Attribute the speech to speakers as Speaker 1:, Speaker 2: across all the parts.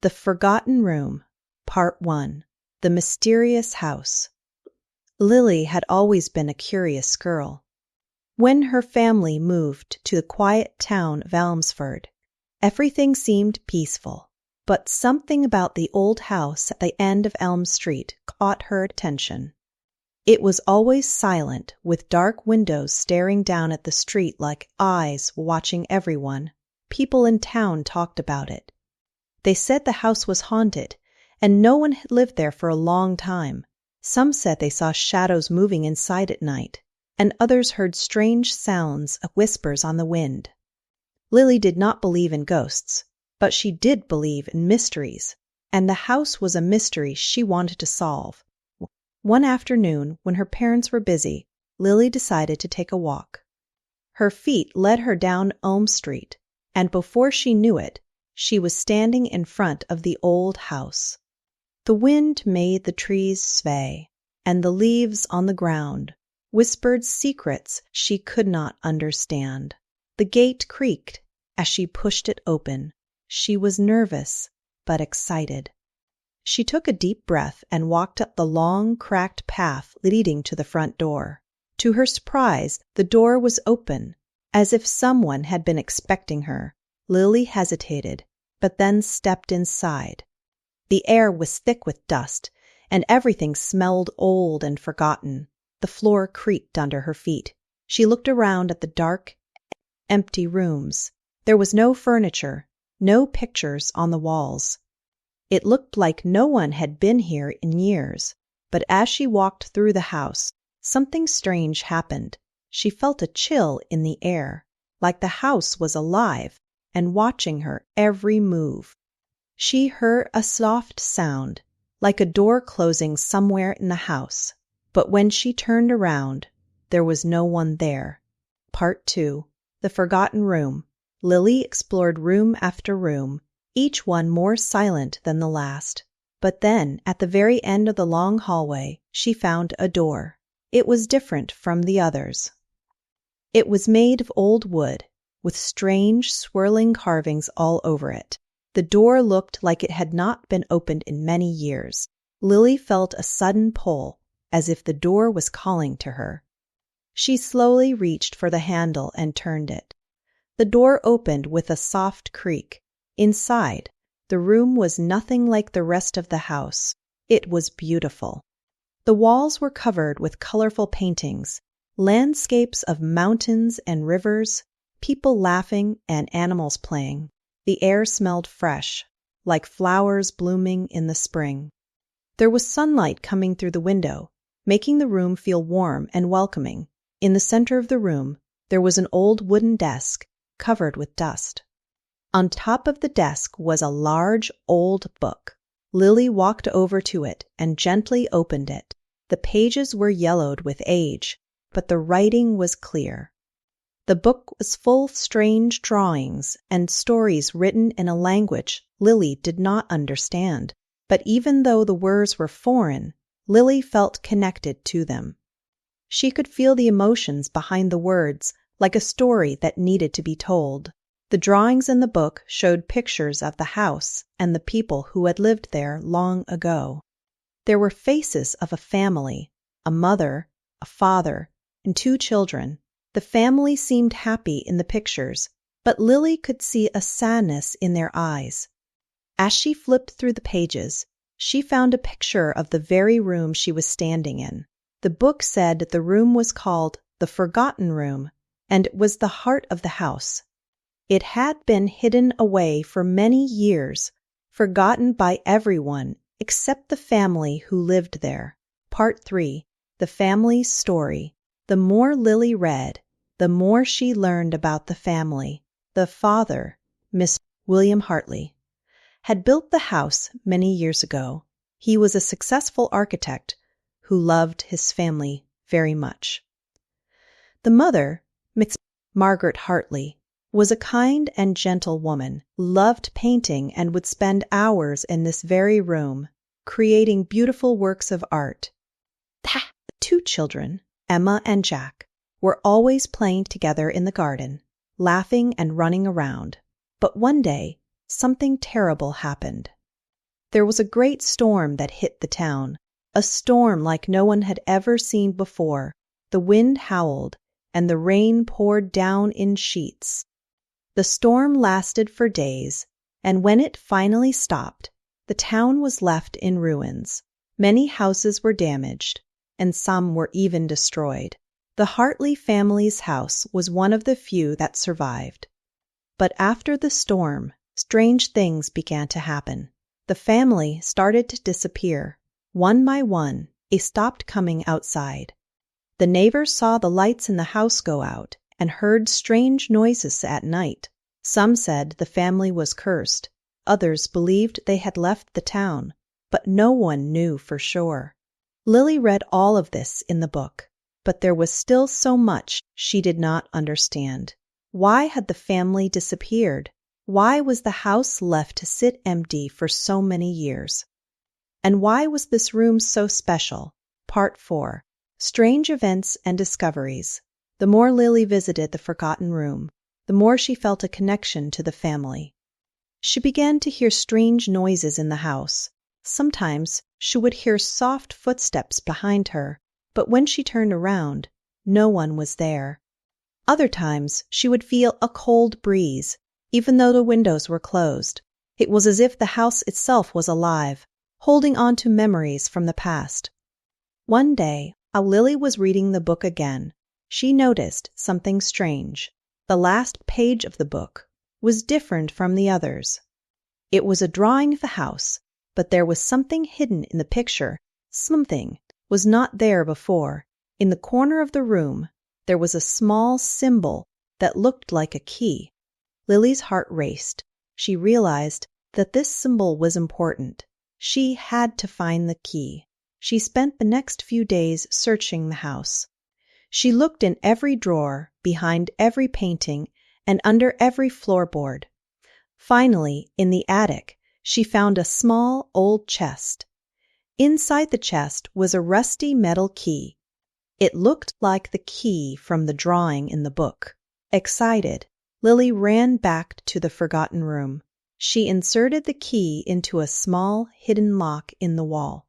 Speaker 1: The Forgotten Room, Part 1. The Mysterious House. Lily had always been a curious girl. When her family moved to the quiet town of Elmsford, everything seemed peaceful, but something about the old house at the end of Elm Street caught her attention. It was always silent, with dark windows staring down at the street like eyes watching everyone. People in town talked about it. They said the house was haunted, and no one had lived there for a long time. Some said they saw shadows moving inside at night, and others heard strange sounds of whispers on the wind. Lily did not believe in ghosts, but she did believe in mysteries, and the house was a mystery she wanted to solve. One afternoon, when her parents were busy, Lily decided to take a walk. Her feet led her down Elm Street, and before she knew it, she was standing in front of the old house. The wind made the trees sway, and the leaves on the ground whispered secrets she could not understand. The gate creaked as she pushed it open. She was nervous, but excited. She took a deep breath and walked up the long, cracked path leading to the front door. To her surprise, the door was open, as if someone had been expecting her. Lily hesitated, but then stepped inside. The air was thick with dust, and everything smelled old and forgotten. The floor creaked under her feet. She looked around at the dark, empty rooms. There was no furniture, no pictures on the walls. It looked like no one had been here in years, but as she walked through the house, something strange happened. She felt a chill in the air, like the house was alive and watching her every move. She heard a soft sound, like a door closing somewhere in the house, but when she turned around, there was no one there. Part 2. The Forgotten Room. Lily explored room after room, each one more silent than the last. But then, at the very end of the long hallway, she found a door. It was different from the others. It was made of old wood, with strange, swirling carvings all over it. The door looked like it had not been opened in many years. Lily felt a sudden pull, as if the door was calling to her. She slowly reached for the handle and turned it. The door opened with a soft creak. Inside, the room was nothing like the rest of the house. It was beautiful. The walls were covered with colorful paintings, landscapes of mountains and rivers, people laughing and animals playing. The air smelled fresh, like flowers blooming in the spring. There was sunlight coming through the window, making the room feel warm and welcoming. In the center of the room, there was an old wooden desk covered with dust. On top of the desk was a large, old book. Lily walked over to it and gently opened it. The pages were yellowed with age, but the writing was clear. The book was full of strange drawings and stories written in a language Lily did not understand. But even though the words were foreign, Lily felt connected to them. She could feel the emotions behind the words, like a story that needed to be told. The drawings in the book showed pictures of the house and the people who had lived there long ago. There were faces of a family, a mother, a father, and 2 children. The family seemed happy in the pictures, but Lily could see a sadness in their eyes. As she flipped through the pages, she found a picture of the very room she was standing in. The book said the room was called The Forgotten Room, and it was the heart of the house. It had been hidden away for many years, forgotten by everyone except the family who lived there. Part 3. The Family's Story. The more Lily read, the more she learned about the family. The father, Mr. William Hartley, had built the house many years ago. He was a successful architect who loved his family very much. The mother, Miss Margaret Hartley, was a kind and gentle woman, loved painting and would spend hours in this very room, creating beautiful works of art. The 2 children, Emma and Jack, were always playing together in the garden, laughing and running around. But one day, something terrible happened. There was a great storm that hit the town, a storm like no one had ever seen before. The wind howled, and the rain poured down in sheets. The storm lasted for days, and when it finally stopped, the town was left in ruins. Many houses were damaged, and some were even destroyed. The Hartley family's house was one of the few that survived. But after the storm, strange things began to happen. The family started to disappear. One by one, they stopped coming outside. The neighbors saw the lights in the house go out and heard strange noises at night. Some said the family was cursed. Others believed they had left the town, but no one knew for sure. Lily read all of this in the book, but there was still so much she did not understand. Why had the family disappeared? Why was the house left to sit empty for so many years? And why was this room so special? Part 4. Strange Events and Discoveries. The more Lily visited the forgotten room, the more she felt a connection to the family. She began to hear strange noises in the house. Sometimes she would hear soft footsteps behind her, but when she turned around, no one was there. Other times she would feel a cold breeze, even though the windows were closed. It was as if the house itself was alive, holding on to memories from the past. One day, while Lily was reading the book again, she noticed something strange. The last page of the book was different from the others. It was a drawing of the house, but there was something hidden in the picture. Something was not there before. In the corner of the room, there was a small symbol that looked like a key. Lily's heart raced. She realized that this symbol was important. She had to find the key. She spent the next few days searching the house. She looked in every drawer, behind every painting, and under every floorboard. Finally, in the attic, she found a small old chest. Inside the chest was a rusty metal key. It looked like the key from the drawing in the book. Excited, Lily ran back to the forgotten room. She inserted the key into a small, hidden lock in the wall.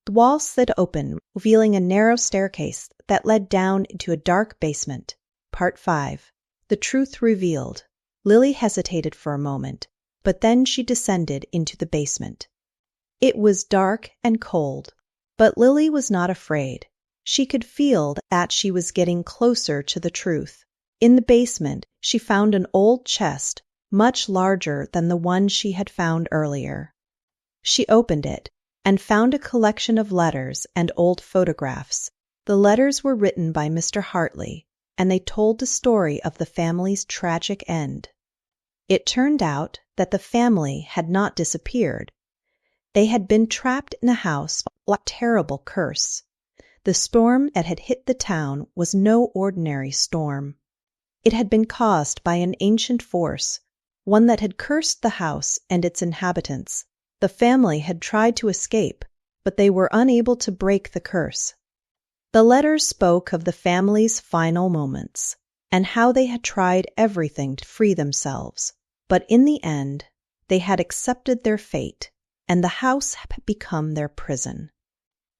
Speaker 1: The wall slid open, revealing a narrow staircase that led down into a dark basement. Part 5. The Truth Revealed. Lily hesitated for a moment, but then she descended into the basement. It was dark and cold, but Lily was not afraid. She could feel that she was getting closer to the truth. In the basement, she found an old chest, much larger than the one she had found earlier. She opened it and found a collection of letters and old photographs. The letters were written by Mr. Hartley, and they told the story of the family's tragic end. It turned out that the family had not disappeared. They had been trapped in a house by a terrible curse. The storm that had hit the town was no ordinary storm. It had been caused by an ancient force, one that had cursed the house and its inhabitants. The family had tried to escape, but they were unable to break the curse. The letters spoke of the family's final moments, and how they had tried everything to free themselves. But in the end, they had accepted their fate, and the house had become their prison.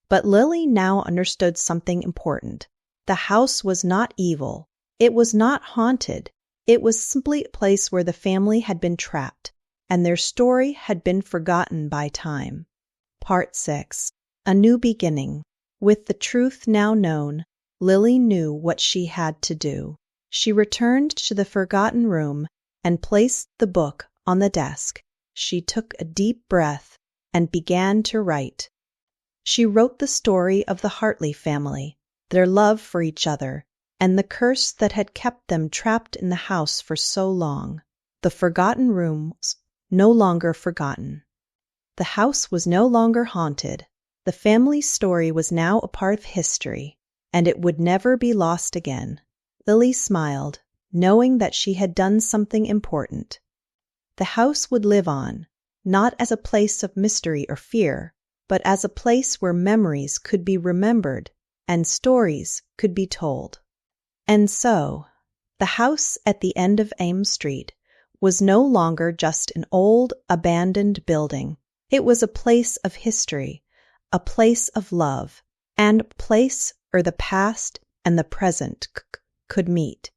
Speaker 1: But Lily now understood something important. The house was not evil. It was not haunted. It was simply a place where the family had been trapped, and their story had been forgotten by time. Part 6. A New Beginning. With the truth now known, Lily knew what she had to do. She returned to the forgotten room and placed the book on the desk. She took a deep breath and began to write. She wrote the story of the Hartley family, their love for each other, and the curse that had kept them trapped in the house for so long. The forgotten room was no longer forgotten. The house was no longer haunted. The family's story was now a part of history, and it would never be lost again. Lily smiled, knowing that she had done something important. The house would live on, not as a place of mystery or fear, but as a place where memories could be remembered and stories could be told. And so, the house at the end of Ames Street was no longer just an old, abandoned building. It was a place of history, a place of love, and place where the past and the present could meet.